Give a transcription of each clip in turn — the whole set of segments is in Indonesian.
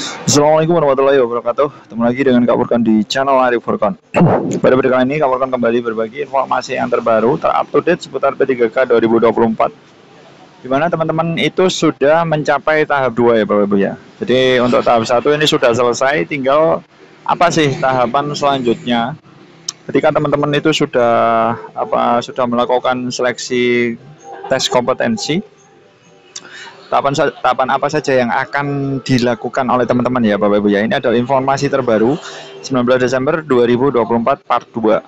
Assalamualaikum warahmatullahi wabarakatuh. Ketemu lagi dengan Kak Furkan di channel Arif Furkan. Pada video kali ini Kak Furkan kembali berbagi informasi yang terbaru, terupdate seputar P3K 2024. Di mana teman-teman itu sudah mencapai tahap 2 ya Bapak Ibu ya. Jadi untuk tahap 1 ini sudah selesai, tinggal apa sih tahapan selanjutnya? Ketika teman-teman itu sudah melakukan seleksi tes kompetensi, tahapan apa saja yang akan dilakukan oleh teman-teman ya Bapak Ibu ya. Ini adalah informasi terbaru 19 Desember 2024 part 2.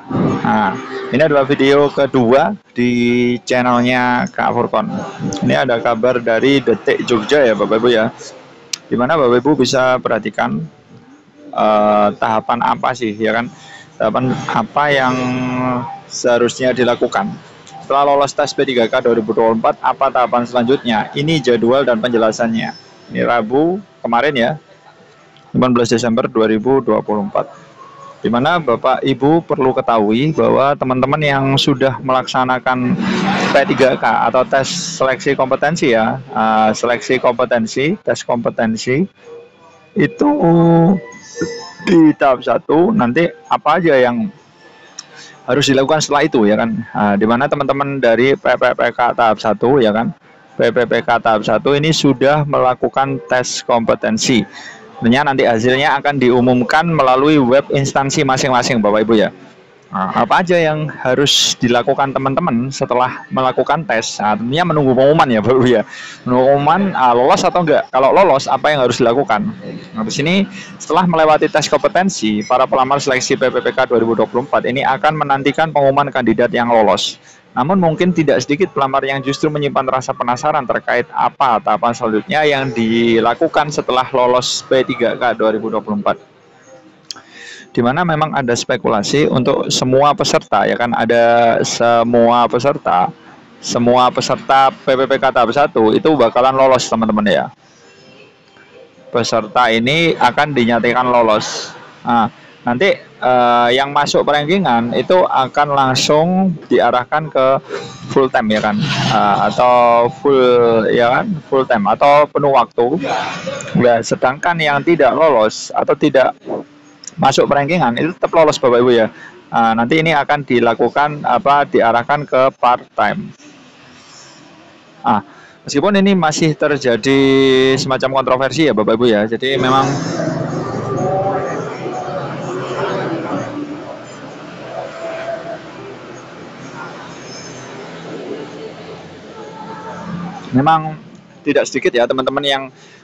Nah, ini adalah video kedua di channelnya Kak Furkon. Ini ada kabar dari Detik Jogja ya Bapak Ibu ya. Dimana Bapak Ibu bisa perhatikan tahapan apa sih ya kan. Tahapan apa yang seharusnya dilakukan setelah lolos tes P3K 2024, apa tahapan selanjutnya? Ini jadwal dan penjelasannya. Ini Rabu kemarin ya, 19 Desember 2024. Dimana Bapak Ibu perlu ketahui bahwa teman-teman yang sudah melaksanakan P3K atau tes seleksi kompetensi ya, seleksi kompetensi, tes kompetensi itu di tahap 1 nanti apa aja yang harus dilakukan setelah itu ya kan. Nah, dimana teman-teman dari PPPK tahap 1 ya kan, PPPK tahap 1 ini sudah melakukan tes kompetensi. Tentunya nanti hasilnya akan diumumkan melalui web instansi masing-masing Bapak Ibu ya. Nah, apa aja yang harus dilakukan teman-teman setelah melakukan tes? Nah, tentunya menunggu pengumuman ya Bapak Ibu ya. Menunggu pengumuman lolos atau enggak. Kalau lolos apa yang harus dilakukan? Nah, di sini setelah melewati tes kompetensi, para pelamar seleksi PPPK 2024 ini akan menantikan pengumuman kandidat yang lolos. Namun mungkin tidak sedikit pelamar yang justru menyimpan rasa penasaran terkait apa tahapan selanjutnya yang dilakukan setelah lolos P3K 2024. Di mana memang ada spekulasi untuk semua peserta ya kan, ada semua peserta PPPK tahap 1 itu bakalan lolos teman-teman ya. Peserta ini akan dinyatakan lolos. Nah, nanti yang masuk rankingan itu akan langsung diarahkan ke full time ya kan, atau full time atau penuh waktu. Nah, sedangkan yang tidak lolos atau tidak masuk rankingan itu tetap lolos Bapak Ibu ya. Nanti ini akan dilakukan diarahkan ke part time. Meskipun ini masih terjadi semacam kontroversi ya Bapak Ibu ya. Jadi memang tidak sedikit ya teman-teman yang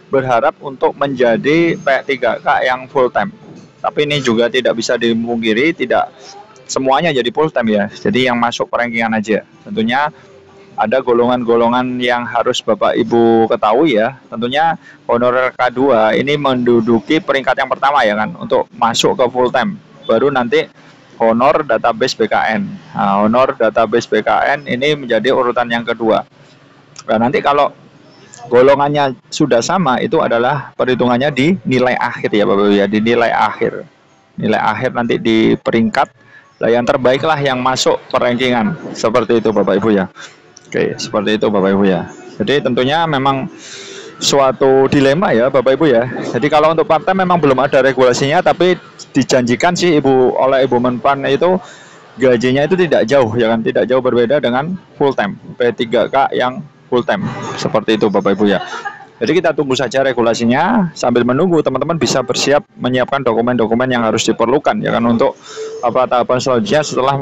berharap untuk menjadi P3K yang full time. Tapi ini juga tidak bisa dimungkiri, tidak semuanya jadi full time ya. Jadi yang masuk rankingan aja. Tentunya ada golongan-golongan yang harus Bapak Ibu ketahui ya. Tentunya honorer K2 ini menduduki peringkat yang pertama ya kan, untuk masuk ke full time. Baru nanti honor database BKN. Nah, honor database BKN ini menjadi urutan yang kedua. Nah, nanti kalau golongannya sudah sama, itu adalah perhitungannya di nilai akhir ya Bapak Ibu ya, di nilai akhir. Nilai akhir nanti di peringkat. Lah yang terbaik lah yang masuk perankingan. Seperti itu Bapak Ibu ya. Oke, seperti itu Bapak Ibu ya. Jadi tentunya memang suatu dilema ya Bapak Ibu ya. Jadi kalau untuk part time memang belum ada regulasinya, tapi dijanjikan sih oleh Ibu Menpan itu gajinya itu tidak jauh ya kan, tidak jauh berbeda dengan full time P3K yang full time. Seperti itu Bapak Ibu ya. Jadi kita tunggu saja regulasinya, sambil menunggu teman-teman bisa bersiap menyiapkan dokumen-dokumen yang harus diperlukan ya kan, untuk tahapan selanjutnya setelah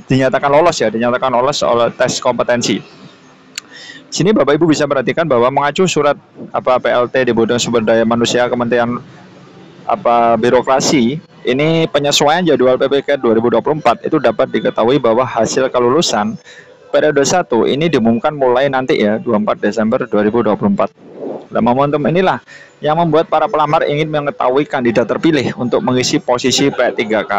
dinyatakan lolos oleh tes kompetensi. Sini Bapak Ibu bisa perhatikan bahwa mengacu surat PLT di Bidang Sumber Daya Manusia Kementerian Birokrasi, ini penyesuaian jadwal PPK 2024 itu dapat diketahui bahwa hasil kelulusan periode 1 ini diumumkan mulai nanti ya 24 Desember 2024. Nah, momentum inilah yang membuat para pelamar ingin mengetahui kandidat terpilih untuk mengisi posisi P3K.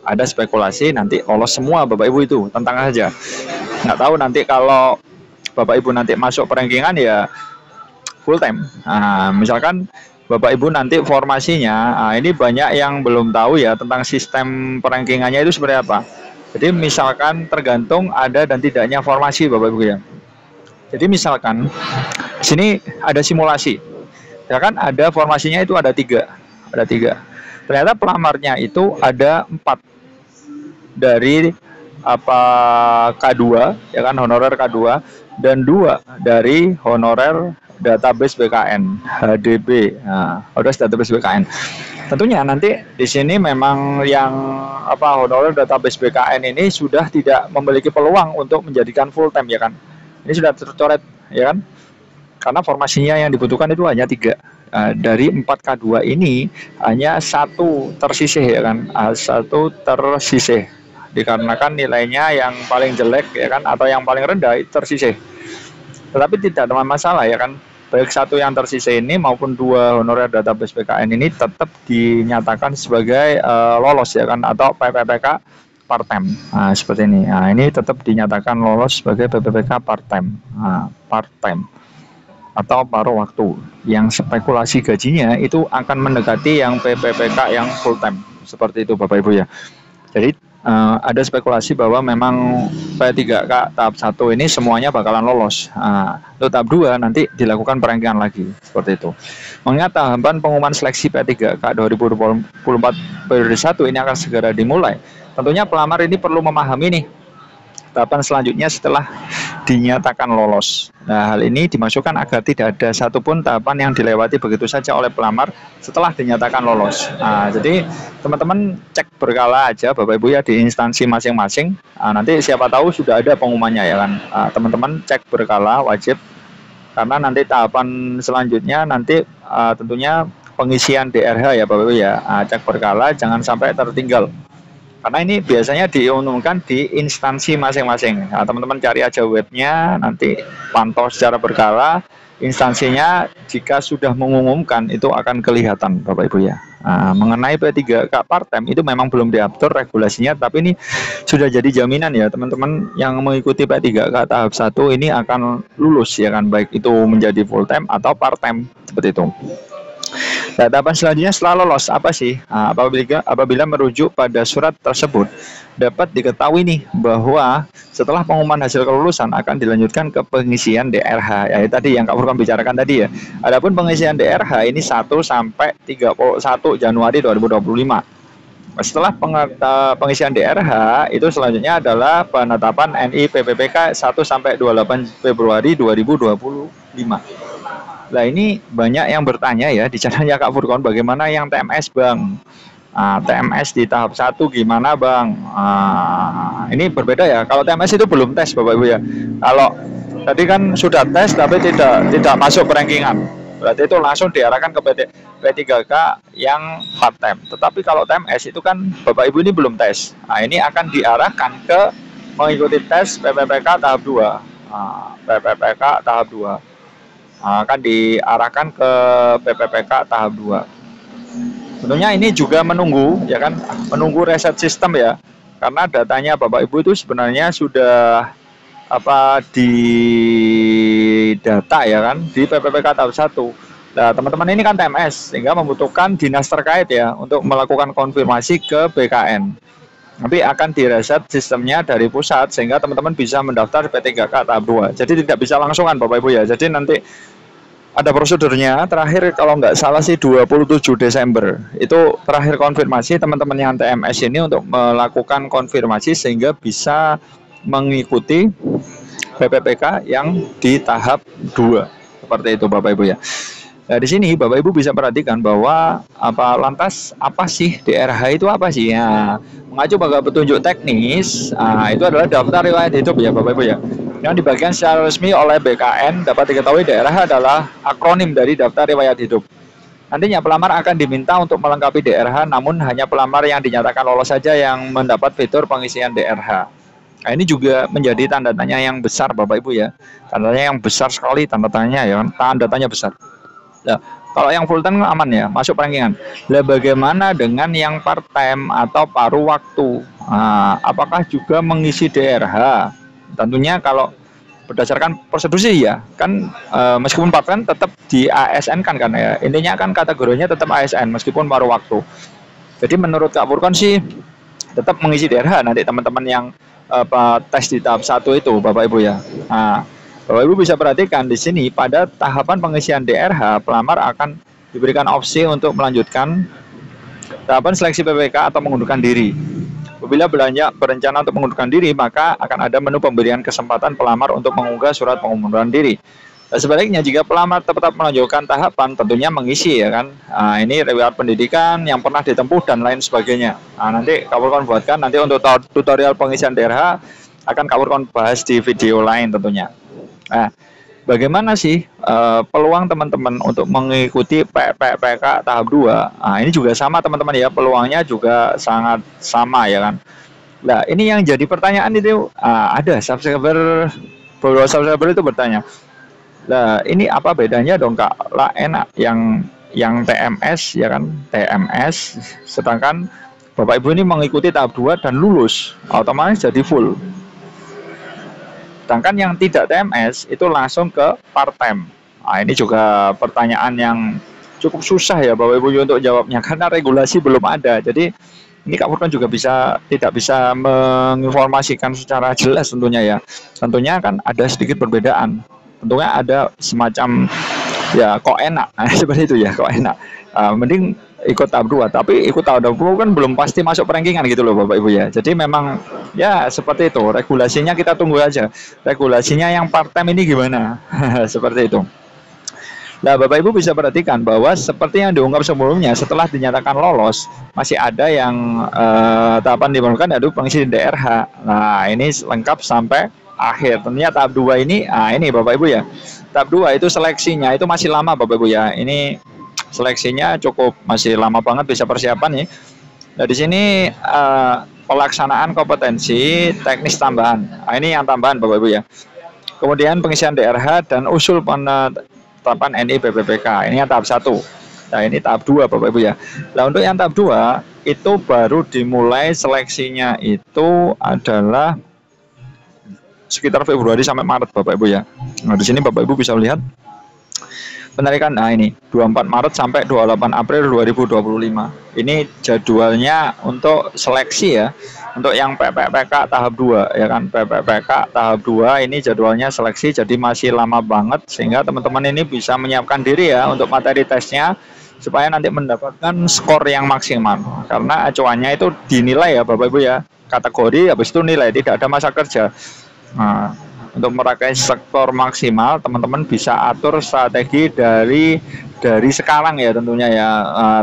Ada spekulasi nanti lolos semua Bapak Ibu, itu tentang aja. Nggak tahu nanti kalau Bapak Ibu nanti masuk perankingan ya full time. Misalkan Bapak Ibu nanti formasinya, ini banyak yang belum tahu ya tentang sistem perankingannya itu seperti apa. Jadi misalkan tergantung ada dan tidaknya formasi Bapak Ibu ya. Jadi misalkan sini ada simulasi. Ya kan ada formasinya itu ada tiga. Ternyata pelamarnya itu ada 4 dari apa K2 ya kan, honorer K2, dan 2 dari honorer database BKN HDB. Nah, database BKN. Tentunya nanti di sini memang yang honorer database BKN ini sudah tidak memiliki peluang untuk menjadikan full time ya kan. Ini sudah tercoret ya kan. Karena formasinya yang dibutuhkan itu hanya 3. Dari 4K2 ini hanya 1 tersisih ya kan. 1 tersisih. Dikarenakan nilainya yang paling jelek ya kan, atau yang paling rendah itu tersisih. Tetapi tidak ada masalah ya kan. Baik 1 yang tersisih ini maupun 2 honorer database BKN ini tetap dinyatakan sebagai lolos ya kan, atau PPPK part time. Nah, seperti ini. Nah, ini tetap dinyatakan lolos sebagai PPPK part time. Nah, part time atau paruh waktu. Yang spekulasi gajinya itu akan mendekati yang PPPK yang full time. Seperti itu Bapak Ibu ya. Jadi ada spekulasi bahwa memang P3K tahap 1 ini semuanya bakalan lolos. Untuk tahap 2 nanti dilakukan perengkingan lagi, seperti itu. Mengingat tahapan pengumuman seleksi P3K 2024 periode 1 ini akan segera dimulai. Tentunya pelamar ini perlu memahami nih tahapan selanjutnya setelah dinyatakan lolos. Nah, hal ini dimasukkan agar tidak ada satupun tahapan yang dilewati begitu saja oleh pelamar setelah dinyatakan lolos. Nah, jadi teman-teman cek berkala aja Bapak Ibu ya di instansi masing-masing. Nanti siapa tahu sudah ada pengumumannya ya kan. Teman-teman cek berkala wajib, karena nanti tahapan selanjutnya nanti tentunya pengisian DRH ya Bapak Ibu ya. Cek berkala, jangan sampai tertinggal. Karena ini biasanya diumumkan di instansi masing-masing. Teman-teman cari aja webnya, nanti pantau secara berkala. Instansinya jika sudah mengumumkan itu akan kelihatan Bapak Ibu ya. Mengenai P3K part-time itu memang belum diatur regulasinya, tapi ini sudah jadi jaminan ya teman-teman yang mengikuti P3K tahap 1 ini akan lulus ya kan, baik itu menjadi full-time atau part-time, seperti itu. Nah, tahapan selanjutnya setelah lolos apa sih? Apabila merujuk pada surat tersebut dapat diketahui nih bahwa setelah pengumuman hasil kelulusan akan dilanjutkan ke pengisian DRH. Ya tadi yang Kak Furqan bicarakan tadi ya. Adapun pengisian DRH ini 1 sampai 31 Januari 2025. Setelah pengisian DRH itu selanjutnya adalah penetapan NI PPPK 1 sampai 28 Februari 2025. Nah, ini banyak yang bertanya ya di channelnya Kak Furqan, bagaimana yang TMS Bang? TMS di tahap 1 gimana Bang? Ini berbeda ya. Kalau TMS itu belum tes Bapak Ibu ya. Kalau tadi kan sudah tes tapi tidak masuk perankingan, berarti itu langsung diarahkan ke P3K yang part time. Tetapi kalau TMS itu kan Bapak Ibu ini belum tes. Ini akan diarahkan ke mengikuti tes PPPK tahap 2. PPPK tahap 2 akan diarahkan ke PPPK tahap 2. Tentunya ini juga menunggu ya kan, menunggu reset sistem ya. Karena datanya Bapak Ibu itu sebenarnya sudah di data ya kan di PPPK tahap 1. Nah, teman-teman ini kan TMS sehingga membutuhkan dinas terkait ya untuk melakukan konfirmasi ke BKN. Nanti akan direset sistemnya dari pusat sehingga teman-teman bisa mendaftar P3K tahap 2. Jadi tidak bisa langsungan Bapak Ibu ya. Jadi nanti ada prosedurnya, terakhir kalau nggak salah sih 27 Desember. Itu terakhir konfirmasi teman-teman yang TMS ini untuk melakukan konfirmasi sehingga bisa mengikuti PPPK yang di tahap 2. Seperti itu Bapak Ibu ya. Nah, di sini Bapak Ibu bisa perhatikan bahwa lantas apa sih DRH itu apa sih? Ya, mengacu pada petunjuk teknis, itu adalah daftar riwayat hidup ya Bapak Ibu ya. Yang dibagikan secara resmi oleh BKN, dapat diketahui DRH adalah akronim dari daftar riwayat hidup. Nantinya pelamar akan diminta untuk melengkapi DRH, namun hanya pelamar yang dinyatakan lolos saja yang mendapat fitur pengisian DRH. Nah, ini juga menjadi tanda tanya yang besar Bapak Ibu ya. Tanda tanya yang besar sekali, tanda tanya ya, tanda tanya besar. Nah, kalau yang full time aman ya, masuk perankingan. Lah bagaimana dengan yang part time atau paruh waktu? Apakah juga mengisi DRH? Tentunya kalau berdasarkan prosedur sih ya, kan meskipun part time tetap di ASN kan ya. Intinya kan kategorinya tetap ASN meskipun paruh waktu. Jadi menurut Kak Furqan sih tetap mengisi DRH nanti teman-teman yang tes di tahap 1 itu Bapak Ibu ya. Bapak Ibu bisa perhatikan di sini pada tahapan pengisian DRH, pelamar akan diberikan opsi untuk melanjutkan tahapan seleksi PPK atau mengundurkan diri. Apabila berencana untuk mengundurkan diri, maka akan ada menu pemberian kesempatan pelamar untuk mengunggah surat pengunduran diri. Dan sebaliknya, jika pelamar tetap melanjutkan tahapan, tentunya mengisi ya kan. Nah, ini riwayat pendidikan yang pernah ditempuh dan lain sebagainya. Nah, nanti Kapurkon buatkan nanti untuk tutorial pengisian DRH akan Kapurkon bahas di video lain tentunya. Nah, bagaimana sih peluang teman-teman untuk mengikuti PPK tahap 2? Nah, ini juga sama teman-teman ya, peluangnya juga sangat sama ya kan. Nah, ini yang jadi pertanyaan itu ada beberapa subscriber itu bertanya, lah ini apa bedanya dong Kak? Lah enak yang TMS ya kan, TMS, sedangkan Bapak Ibu ini mengikuti tahap 2 dan lulus, otomatis jadi full. Sedangkan yang tidak TMS itu langsung ke part-time. Nah, ini juga pertanyaan yang cukup susah ya Bapak Ibu untuk jawabnya karena regulasi belum ada. Jadi ini Kapurkon juga tidak bisa menginformasikan secara jelas tentunya ya. Tentunya kan ada sedikit perbedaan. Tentunya ada semacam ya kok enak, nah, seperti itu ya, kok enak. Mending ikut tahap 2, tapi ikut tahap 2 kan belum pasti masuk rankingan gitu loh Bapak Ibu ya. Jadi memang ya seperti itu, regulasinya kita tunggu aja. Regulasinya yang part-time ini gimana? Seperti itu. Nah, Bapak Ibu bisa perhatikan bahwa seperti yang diungkap sebelumnya, setelah dinyatakan lolos, masih ada yang tahapan diperlukan yaitu pengisian DRH. Nah, ini lengkap sampai akhir. Tentunya tahap 2 ini, ini Bapak Ibu ya. Tahap 2 itu seleksinya itu masih lama Bapak Ibu ya. Ini seleksinya cukup masih lama banget, bisa persiapan ya. Nah, di sini pelaksanaan kompetensi teknis tambahan. Nah, ini yang tambahan Bapak Ibu ya. Kemudian pengisian DRH dan usul penetapan NI PPPK. Ini yang tahap 1. Nah, ini tahap 2 Bapak Ibu ya. Nah, untuk yang tahap 2 itu baru dimulai seleksinya itu adalah sekitar Februari sampai Maret Bapak Ibu ya. Nah, di sini Bapak Ibu bisa lihat penarikan. Nah, ini 24 Maret sampai 28 April 2025. Ini jadwalnya untuk seleksi ya. Untuk yang PPPK tahap 2 ya kan, PPPK tahap 2 ini jadwalnya seleksi, jadi masih lama banget sehingga teman-teman ini bisa menyiapkan diri ya untuk materi tesnya supaya nanti mendapatkan skor yang maksimal. Karena acuannya itu dinilai ya Bapak Ibu ya. Kategori habis itu nilai, tidak ada masa kerja. Nah, untuk meraih skor maksimal, teman-teman bisa atur strategi dari sekarang ya tentunya ya.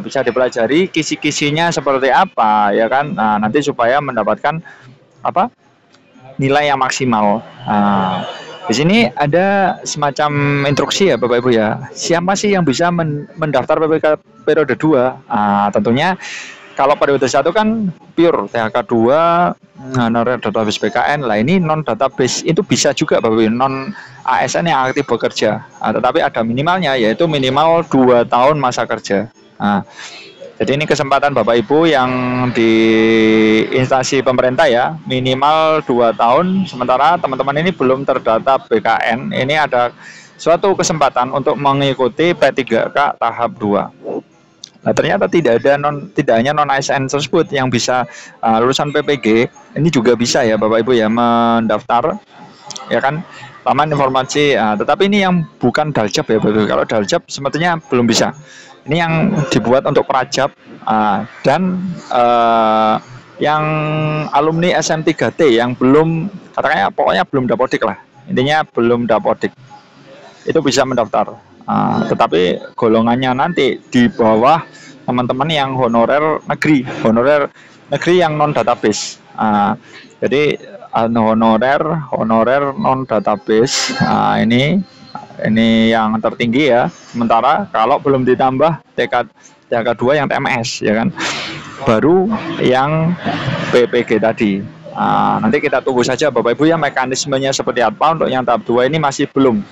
Bisa dipelajari kisi-kisinya seperti apa ya kan. Nah, nanti supaya mendapatkan apa nilai yang maksimal. Nah, di sini ada semacam instruksi ya Bapak Ibu ya. Siapa sih yang bisa mendaftar PPK periode 2? Tentunya kalau periode 1 kan pure THK 2 honorer database BKN. Lah ini non database itu bisa juga Bapak Ibu, non ASN yang aktif bekerja. Tetapi ada minimalnya yaitu minimal 2 tahun masa kerja. Jadi ini kesempatan Bapak Ibu yang di instansi pemerintah ya, minimal 2 tahun. Sementara teman-teman ini belum terdata BKN, ini ada suatu kesempatan untuk mengikuti P3K tahap 2. Nah, ternyata tidak hanya non ASN tersebut yang bisa lulusan PPG, ini juga bisa ya Bapak Ibu ya mendaftar ya kan, laman informasi. Tetapi ini yang bukan daljab ya Bapak Ibu. Kalau daljab sepertinya belum bisa. Ini yang dibuat untuk prajab dan yang alumni SM3T yang belum, katanya pokoknya belum dapodik lah. Intinya belum dapodik. Itu bisa mendaftar. Tetapi golongannya nanti di bawah teman-teman yang honorer negeri yang non database. Jadi honorer non database. Ini yang tertinggi ya. Sementara kalau belum ditambah THK2 yang TMS ya kan, baru yang PPG tadi. Nanti kita tunggu saja Bapak Ibu ya mekanismenya seperti apa. Untuk yang tahap 2 ini masih belum.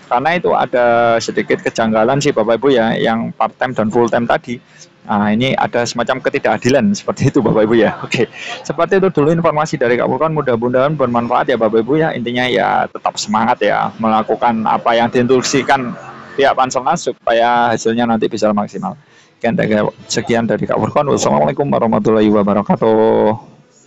Karena itu ada sedikit kejanggalan sih Bapak Ibu ya, yang part time dan full time tadi. Ini ada semacam ketidakadilan seperti itu Bapak Ibu ya. Oke, seperti itu dulu informasi dari Kapurkon, mudah-mudahan bermanfaat ya Bapak Ibu ya. Intinya ya tetap semangat ya melakukan apa yang diinstruksikan pihak Panselnas supaya hasilnya nanti bisa maksimal. Sekian dari Kapurkon. Wassalamualaikum warahmatullahi wabarakatuh.